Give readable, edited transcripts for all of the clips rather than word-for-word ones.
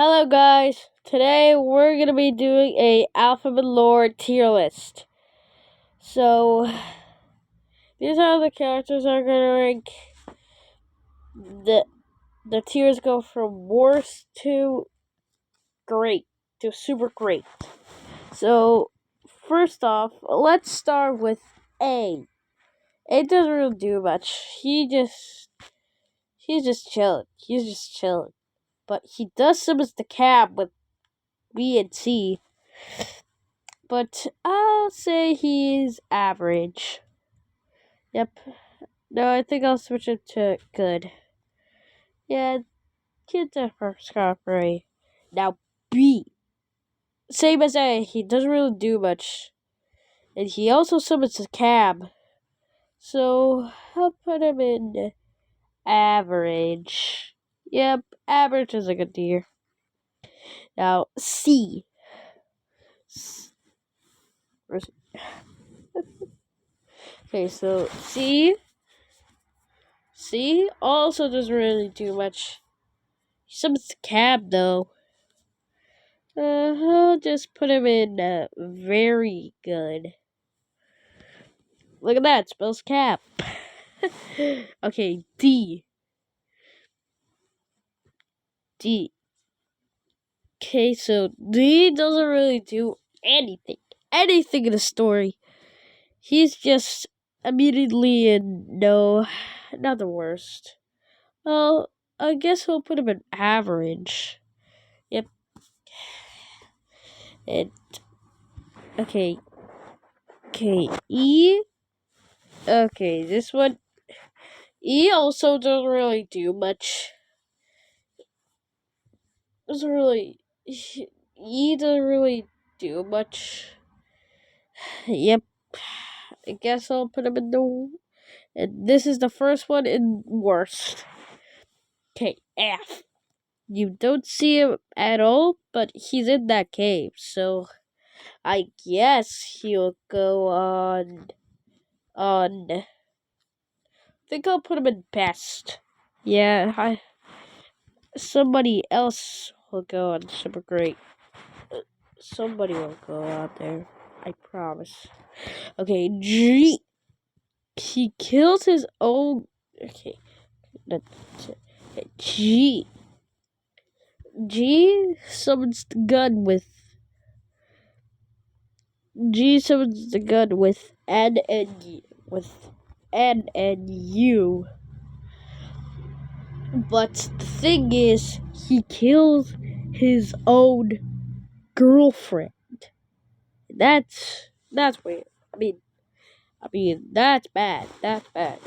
Hello guys, today we're going to be doing a Alphabet Lore tier list. So, these are the characters I'm going to rank. The tiers go from worst to great, to super great. So, first off, let's start with A. A doesn't really do much. He's just chilling. He's just chilling. But he does summons the cab with B and C. But I'll say he's average. Yep. No, I think I'll switch it to good. Yeah, kids are first copy. Now B. Same as A, he doesn't really do much. And he also summons a cab. So I'll put him in average. Yep, average is a good tier. Now C. Okay, so C also doesn't really do much. He summons the cab though. I'll just put him in very good. Look at that, spells cap. Okay, D. Okay, so D doesn't really do anything in the story. He's just immediately in no, not the worst. Well, I guess we'll put him in average. Yep. And okay, E. Okay, this one. E also doesn't really do much. He doesn't really do much. Yep. I guess I'll put him in the. And this is the first one in worst. Okay, F. You don't see him at all, but he's in that cave, so I guess he'll go on. I think I'll put him in best. Yeah, somebody else will go on super great. Somebody will go out there. I promise. Okay, G. He kills his own. Okay, G. G summons the gun with. G summons the gun with N and U. But the thing is, he kills his own girlfriend. That's weird. I mean, that's bad. That's bad.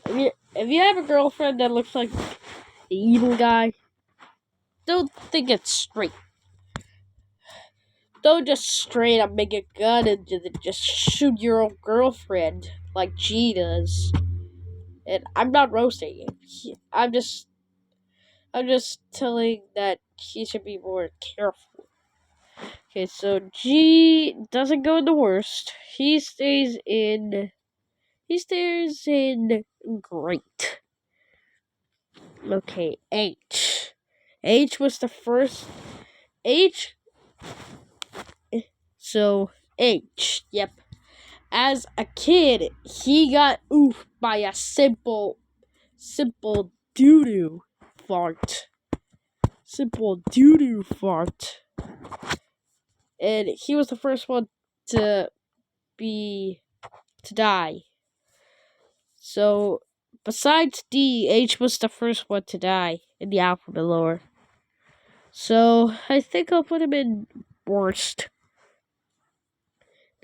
If you have a girlfriend that looks like the evil guy, don't think it's straight. Don't just straight up make a gun and just shoot your own girlfriend like G does. And I'm not roasting him. I'm just telling that he should be more careful. Okay, so G doesn't go in the worst. He stays in great. Okay, H. H was the first. H. So, H. Yep. As a kid, he got oofed by a simple doo-doo fart. Simple doo-doo fart. And he was the first one to die. So, besides D, H was the first one to die in the alphabet lore. So, I think I'll put him in worst.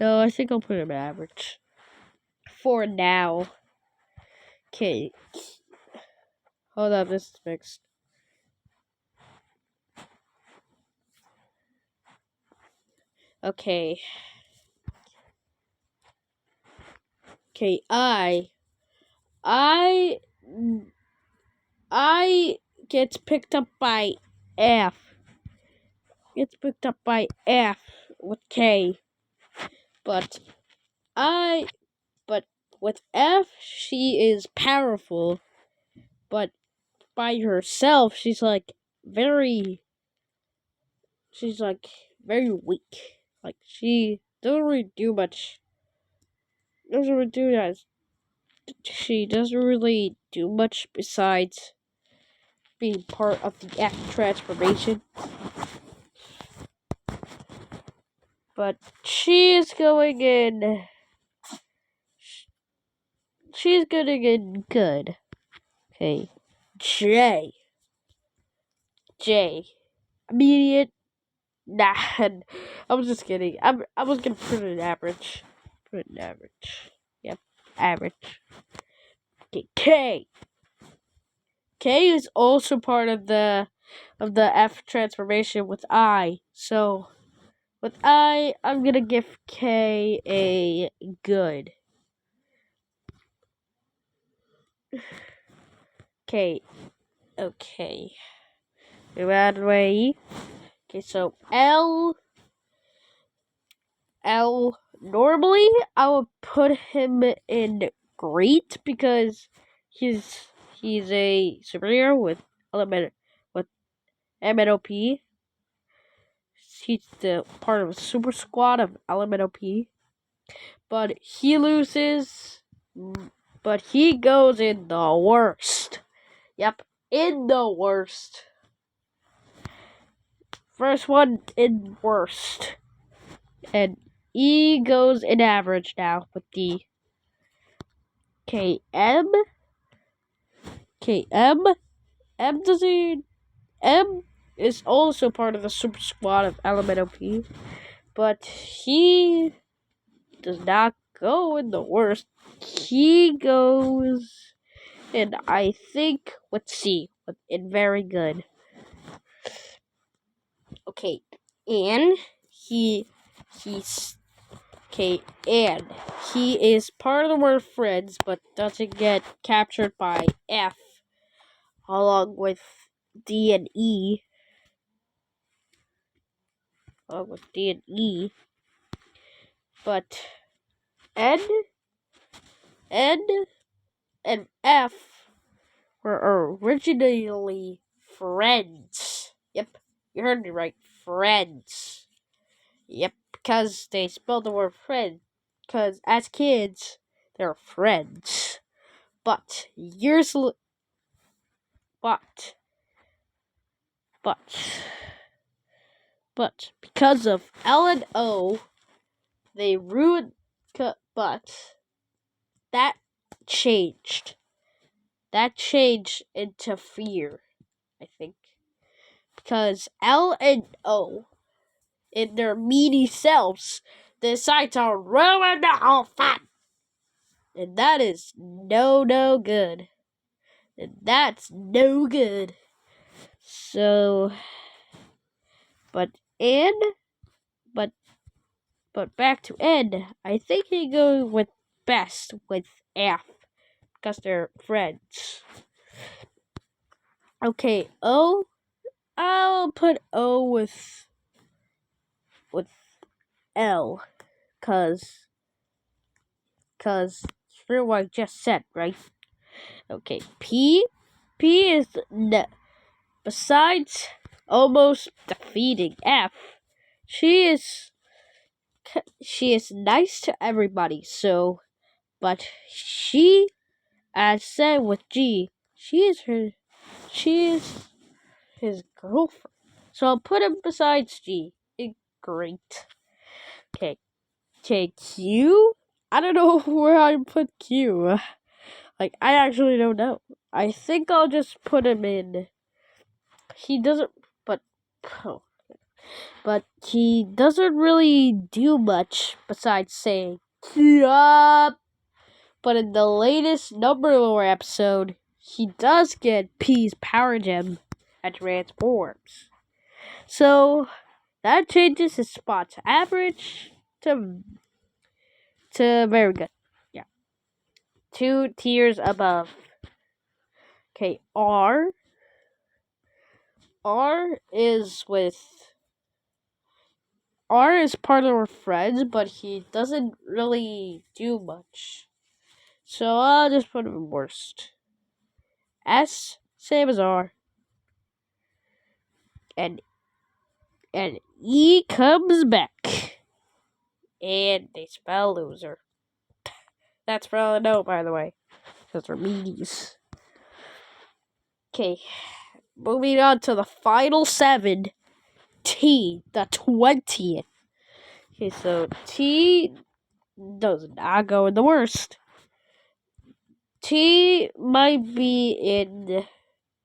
No, I think I'll put him in average. For now. Okay. Hold on, this is mixed. Okay. Okay, I gets picked up by F. Gets picked up by F with K. But with F, she is powerful. But by herself, she's like very she's like very weak. Like she doesn't really do much. Doesn't really do that. She doesn't really do much besides being part of the F transformation. But she is going in. She's going in good. Okay, J. Immediate. Nah, I was just kidding. I was gonna put it average. Put it average. Yep, average. Okay, K. K is also part of the F transformation with I. So with I'm gonna give K a good. Okay. Okay. Move way. Okay, so L. Normally, I would put him in great because he's a superhero with MNOP. He's the part of a super squad of LMNOP. But he loses. But he goes in the worst. Yep, in the worst. First one in worst. And E goes in average now with D. KM. M doesn't. M is also part of the super squad of LMNOP. But he does not go in the worst. He goes in, I think, with C, in very good. Okay, and he's okay, and he is part of the word friends, but doesn't get captured by F, along with D and E, but N, N, and F were originally friends. Yep, you heard me right, friends. Yep, because they spelled the word friend. Because as kids, they're friends. But but because of L and O, they ruined. But that changed. That changed into fear, I think, because L and O, in their meaty selves, decide to ruin the whole fun. And that is no good. And that's no good. So, but back to N. I think he goes with best with F because they're friends. Okay, O. I'll put O with L, cause for what I just said, right? Okay, P is besides almost defeating F, she is nice to everybody. So, but she, as said with G, she is his girlfriend. So I'll put him besides G. Great. Okay. Q. I don't know where I put Q. Like, I actually don't know. I think I'll just put him in. He doesn't, but he doesn't really do much besides saying "Yup." But in the latest Number Lore episode, he does get P's power gem and transforms. So that changes his spot to average to very good. Yeah. 2 tiers above. Okay, R is part of our friends, but he doesn't really do much. So I'll just put him in worst. S, same as R. And And E comes back. And they spell loser. That's for all I know, by the way. Because they're meanies. Okay. Moving on to the final 7. T, the 20th. Okay, so T does not go in the worst. T might be in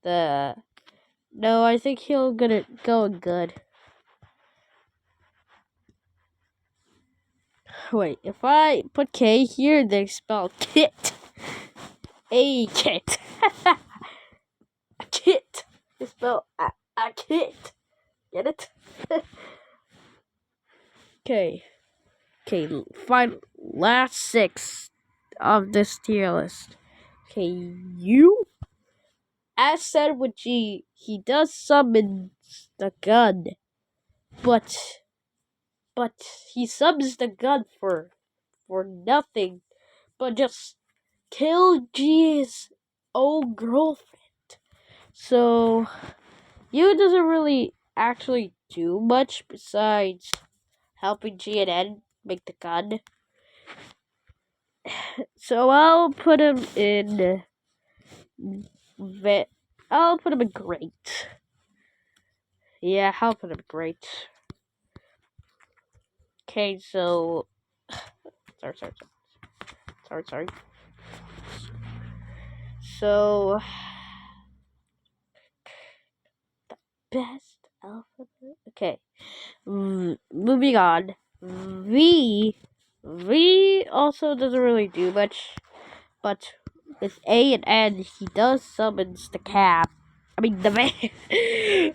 the... No, I think he'll gonna go in good. Wait, if I put K here, they spell kit. A kit. A kit. They spell a kit. Get it? Okay. Okay, fine. Last 6 of this tier list. Okay, U. As said with G, he does summon the gun. But he summons the gun for nothing. But just kill G's old girlfriend. So, U doesn't really actually do much besides helping G and N make the gun. So I'll put him in... I'll put him in great. Yeah, I'll put him in great. Okay, so... Sorry. So... The best alphabet? Okay. Moving on. V also doesn't really do much. But with A and N, he does summons the cab. I mean, the van.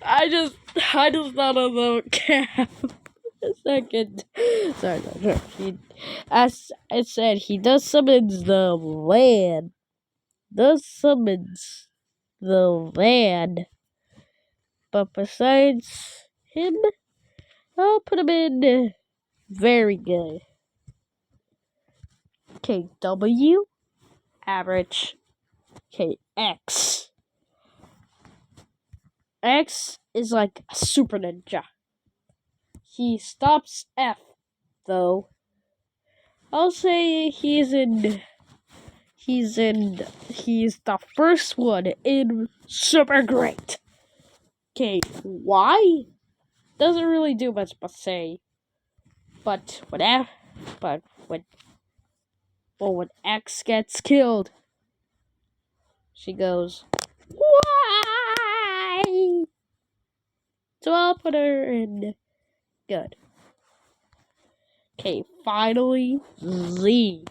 I just thought of the cab. A second. Sorry. As I said, he does summons the van. But besides him, I'll put him in very good. Okay, W, average. Okay, X. X is like a super ninja. He stops F, though. I'll say he's the first one in super great. Okay, Y doesn't really do much but say. But when X gets killed, she goes, why? So I'll put her in good. Okay, finally, Z.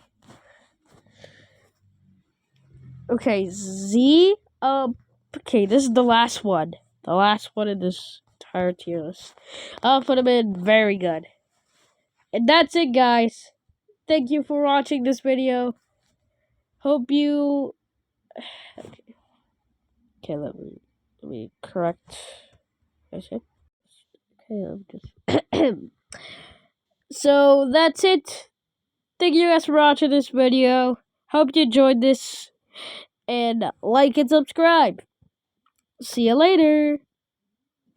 Okay, Z, okay, this is the last one. The last one in this entire tier list. I'll put him in very good. And that's it, guys. Thank you for watching this video. Hope you... Okay, let me correct. Okay, I'm just... So, that's it. Thank you guys for watching this video. Hope you enjoyed this. And like and subscribe. See you later.